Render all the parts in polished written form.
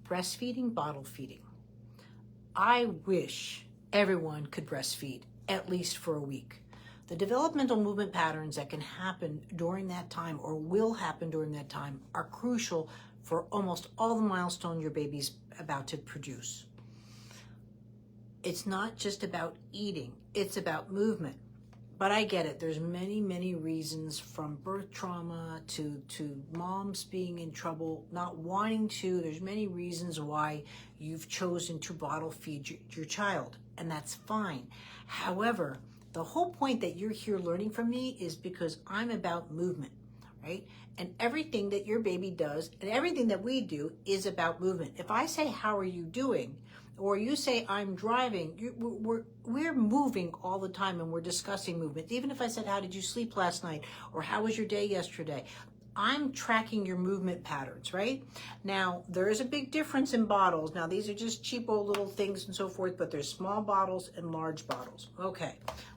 breastfeeding, bottle feeding. I wish everyone could breastfeed at least for a week. The developmental movement patterns that can happen during that time or will happen during that time are crucial for almost all the milestones your baby's about to produce. It's not just about eating, it's about movement. But I get it. There's many, many reasons, from birth trauma to moms being in trouble, not wanting to. There's many reasons why you've chosen to bottle feed your child, and that's fine. However, the whole point that you're here learning from me is because I'm about movement, right? And everything that your baby does and everything that we do is about movement. If I say, how are you doing? Or you say, I'm driving, we're moving all the time, and we're discussing movement. Even if I said, how did you sleep last night? Or how was your day yesterday? I'm tracking your movement patterns, right? Now, there is a big difference in bottles. Now, these are just cheapo little things and so forth, but there's small bottles and large bottles. Okay,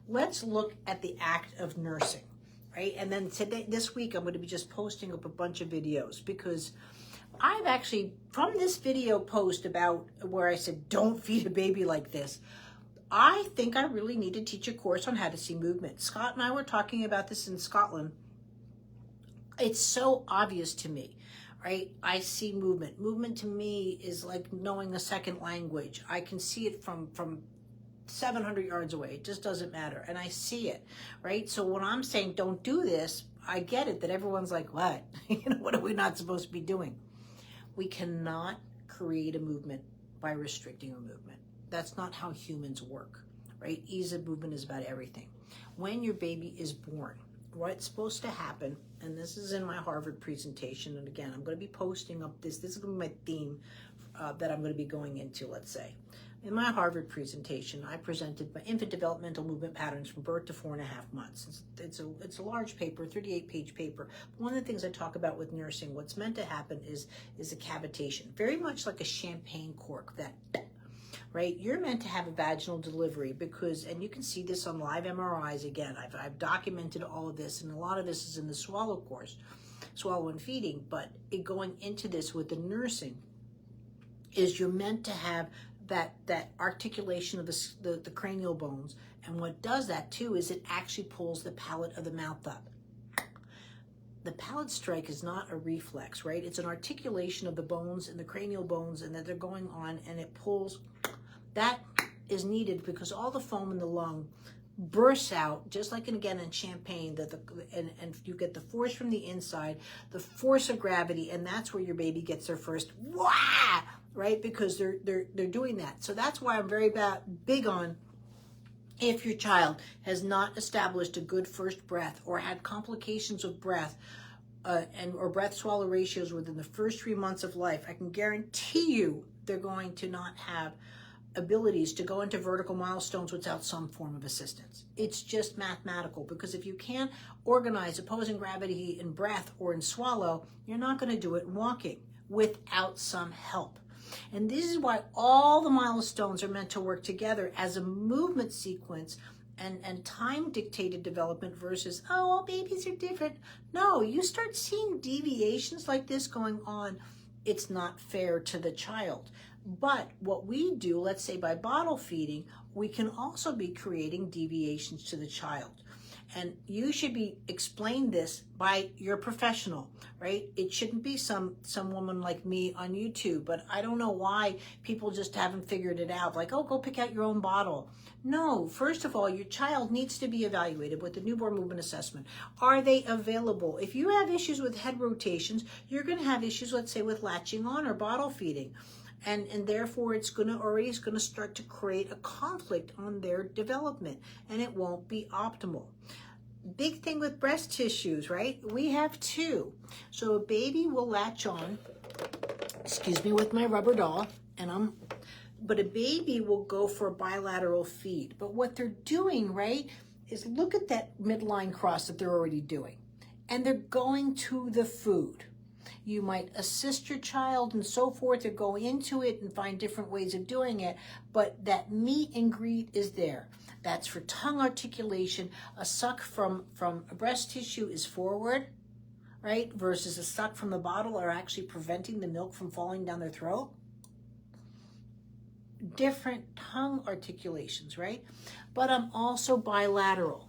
let's look at the act of nursing, right? And then this week, I'm going to be just posting up a bunch of videos, because I've actually, from this video post about where I said, don't feed a baby like this, I think I really need to teach a course on how to see movement. Scott and I were talking about this in Scotland. It's so obvious to me, right? I see movement. Movement to me is like knowing a second language. I can see it from 700 yards away. It just doesn't matter. And I see it, right? So when I'm saying don't do this, I get it that everyone's like, what? What are we not supposed to be doing? We cannot create a movement by restricting a movement. That's not how humans work, right? Ease of movement is about everything. When your baby is born, what's supposed to happen, and this is in my Harvard presentation, and again, I'm going to be posting up this is going to be my theme that I'm going to be going into, let's say. In my Harvard presentation, I presented my infant developmental movement patterns from birth to 4.5 months. It's a large paper, 38-page paper. One of the things I talk about with nursing, what's meant to happen is a cavitation, very much like a champagne cork, that, right? You're meant to have a vaginal delivery because, and you can see this on live MRIs again. I've documented all of this, and a lot of this is in the Swallow course, Swallow and Feeding, but going into this with the nursing is you're meant to have that articulation of the cranial bones. And what does that too is it actually pulls the palate of the mouth up. The palate strike is not a reflex, right? It's an articulation of the bones and the cranial bones, and that they're going on, and it pulls. That is needed because all the foam in the lung bursts out, just like in champagne, and you get the force from the inside, the force of gravity, and that's where your baby gets their first wah, right? Because they're doing that. So that's why I'm very big on, if your child has not established a good first breath or had complications of breath or breath swallow ratios within the first 3 months of life, I can guarantee you they're going to not have abilities to go into vertical milestones without some form of assistance. It's just mathematical, because if you can't organize opposing gravity in breath or in swallow, you're not going to do it in walking without some help. And this is why all the milestones are meant to work together as a movement sequence and time dictated development versus, oh, all babies are different. No, you start seeing deviations like this going on, it's not fair to the child. But what we do, let's say by bottle feeding, we can also be creating deviations to the child. And you should be explained this by your professional, right? It shouldn't be some woman like me on YouTube, but I don't know why people just haven't figured it out. Like, oh, go pick out your own bottle. No, first of all, your child needs to be evaluated with the newborn movement assessment. Are they available? If you have issues with head rotations, you're going to have issues, let's say, with latching on or bottle feeding. And therefore it's going to start to create a conflict on their development, and it won't be optimal. Big thing with breast tissues, right? We have two. So a baby will latch on, excuse me, with my rubber doll, but a baby will go for a bilateral feed. But what they're doing, right, is look at that midline cross that they're already doing. And they're going to the food. You might assist your child and so forth, or go into it and find different ways of doing it, but that meet and greet is there. That's for tongue articulation. A suck from a breast tissue is forward, right? Versus a suck from the bottle are actually preventing the milk from falling down their throat. different tongue articulations, right? But I'm also bilateral.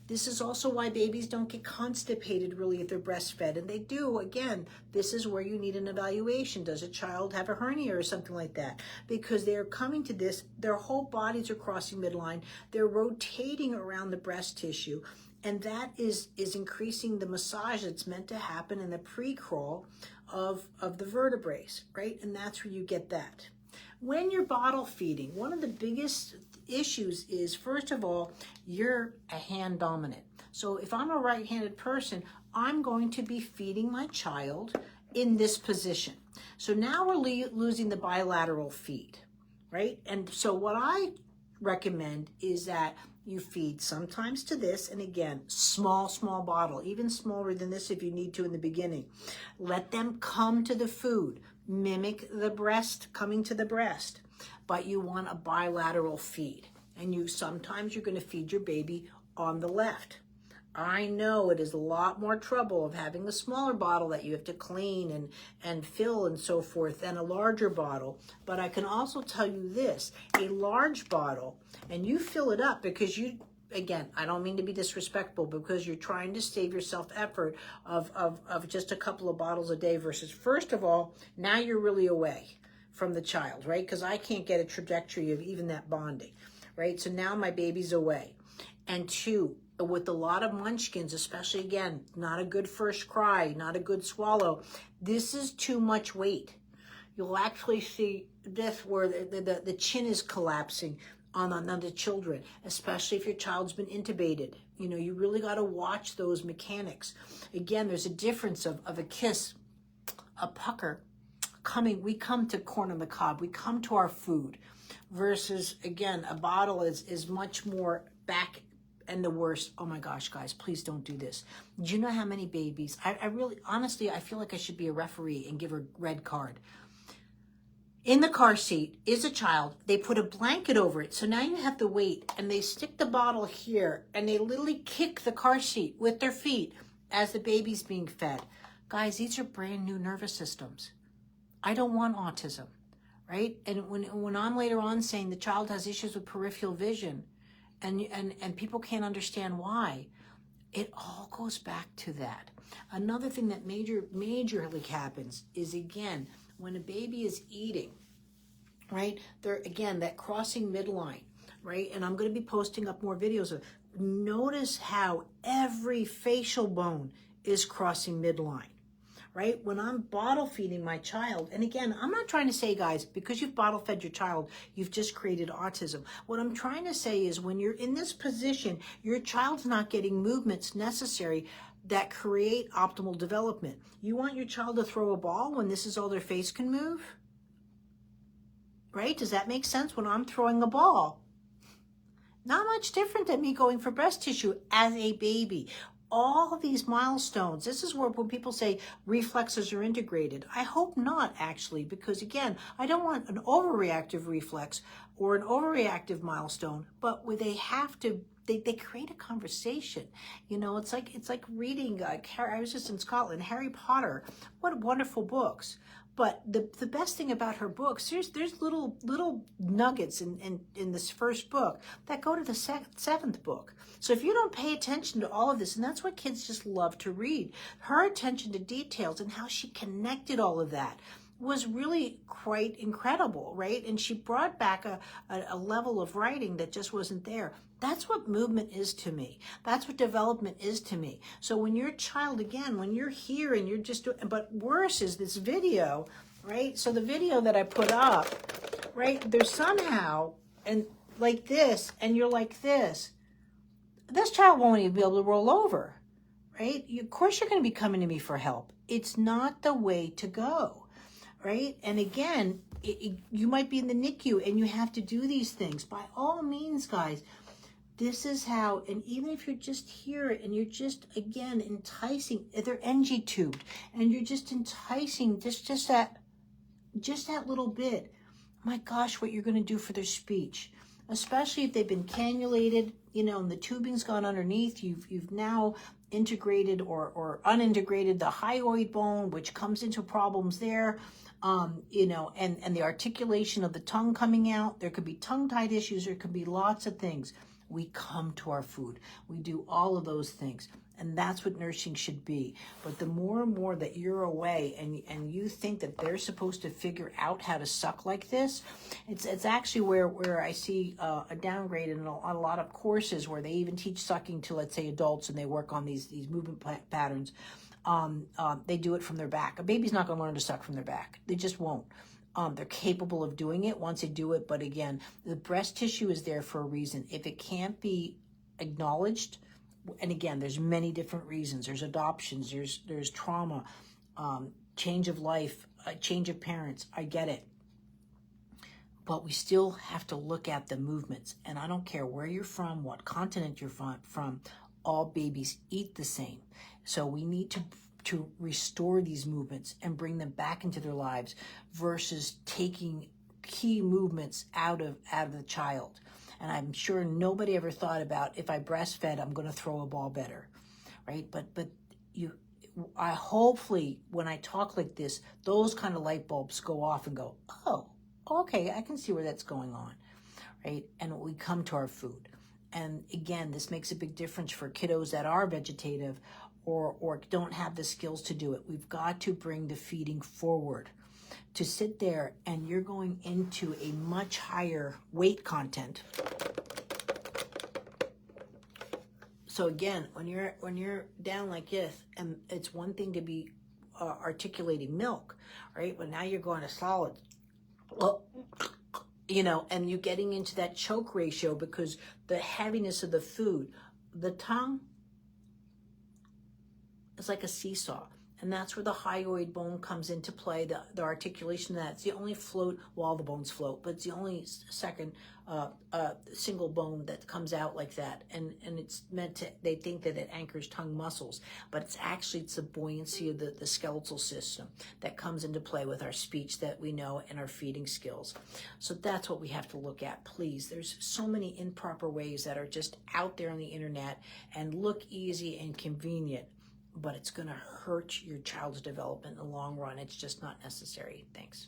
This is also why babies don't get constipated really if they're breastfed. And they do, again, this is where you need an evaluation. Does a child have a hernia or something like that? Because they're coming to this, their whole bodies are crossing midline. They're rotating around the breast tissue. And that is increasing the massage that's meant to happen in the pre-crawl of the vertebrae, right? And that's where you get that. When you're bottle feeding, one of the biggest issues is, first of all, you're a hand dominant. So if I'm a right-handed person, I'm going to be feeding my child in this position. So now we're losing the bilateral feed, right? And so what I recommend is that you feed sometimes to this, and again, small bottle, even smaller than this if you need to in the beginning. Let them come to the food, mimic the breast, coming to the breast, but you want a bilateral feed. And sometimes you're going to feed your baby on the left. I know it is a lot more trouble of having a smaller bottle that you have to clean and fill and so forth than a larger bottle. But I can also tell you this, a large bottle, and you fill it up because again, I don't mean to be disrespectful, because you're trying to save yourself effort of just a couple of bottles a day versus, first of all, now you're really away from the child, right? Because I can't get a trajectory of even that bonding, right? So now my baby's away. And two, with a lot of munchkins, especially, again, not a good first cry, not a good swallow, this is too much weight. You'll actually see this where the chin is collapsing on the children, especially if your child's been intubated. You know, you really got to watch those mechanics. Again, there's a difference of a kiss, a pucker, we come to corn on the cob, we come to our food, versus, again, a bottle is much more back. And the worst, oh my gosh, guys, please don't do this. Do you know how many babies, I really, honestly, I feel like I should be a referee and give her a red card. In the car seat is a child, they put a blanket over it, so now you have to wait, and they stick the bottle here, and they literally kick the car seat with their feet as the baby's being fed. Guys, these are brand new nervous systems. I don't want autism, right? And when I'm later on saying the child has issues with peripheral vision, and people can't understand why, it all goes back to that. Another thing that majorly happens is, again, when a baby is eating, right? They're, again, that crossing midline, right? And I'm going to be posting up more videos of, notice how every facial bone is crossing midline. Right? When I'm bottle feeding my child, and again, I'm not trying to say, guys, because you've bottle fed your child, you've just created autism. What I'm trying to say is, when you're in this position, your child's not getting movements necessary that create optimal development. You want your child to throw a ball when this is all their face can move? Right? Does that make sense? When I'm throwing a ball, not much different than me going for breast tissue as a baby. All of these milestones, this is where when people say reflexes are integrated. I hope not, actually, because, again, I don't want an overreactive reflex or an overreactive milestone, but where they have to, they create a conversation. You know, it's like reading, I was just in Scotland, Harry Potter. What wonderful books. But the best thing about her books, there's little nuggets in this first book that go to the seventh book. So if you don't pay attention to all of this, and that's what kids just love to read, her attention to details and how she connected all of that was really quite incredible, right? And she brought back a level of writing that just wasn't there. That's what movement is to me. That's what development is to me. So when you're a child, again, when you're here and you're just doing, but worse is this video, right? So the video that I put up, right? There's somehow, and like this, and you're like this. This child won't even be able to roll over, right? Of course you're going to be coming to me for help. It's not the way to go. Right? And again, you might be in the NICU and you have to do these things. By all means, guys, this is how, and even if you're just here and you're just, again, enticing, they're NG tubed, and you're just enticing just that little bit. My gosh, what you're going to do for their speech, especially if they've been cannulated, you know, and the tubing's gone underneath, you've now integrated or unintegrated the hyoid bone, which comes into problems there. you know, and the articulation of the tongue coming out. There could be tongue-tied issues. There could be lots of things. We come to our food. We do all of those things. And that's what nursing should be. But the more and more that you're away and you think that they're supposed to figure out how to suck like this, it's actually where I see a downgrade in a lot of courses where they even teach sucking to, let's say, adults, and they work on these movement patterns. They do it from their back. A baby's not going to learn to suck from their back. They just won't. They're capable of doing it once they do it. But again, the breast tissue is there for a reason. If it can't be acknowledged, and again, there's many different reasons. There's adoptions, there's trauma, change of life, change of parents. I get it. But we still have to look at the movements. And I don't care where you're from, what continent you're from, all babies eat the same. So we need to restore these movements and bring them back into their lives versus taking key movements out of the child. And I'm sure nobody ever thought about, if I breastfed, I'm going to throw a ball better, right? But I hopefully, when I talk like this, those kind of light bulbs go off and go, oh, okay, I can see where that's going on, right? And we come to our food. And again, this makes a big difference for kiddos that are vegetative or don't have the skills to do it. We've got to bring the feeding forward. To sit there and you're going into a much higher weight content. So again, when you're down like this, and it's one thing to be articulating milk, right? But now you're going to solids, you know, and you're getting into that choke ratio because the heaviness of the food, the tongue is like a seesaw. And that's where the hyoid bone comes into play, the articulation of that. It's the only float, well, all the bones float, but it's the only single bone that comes out like that. And it's meant to, they think that it anchors tongue muscles, but it's the buoyancy of the skeletal system that comes into play with our speech that we know and our feeding skills. So that's what we have to look at, please. There's so many improper ways that are just out there on the internet and look easy and convenient, but it's going to hurt your child's development in the long run. It's just not necessary. Thanks.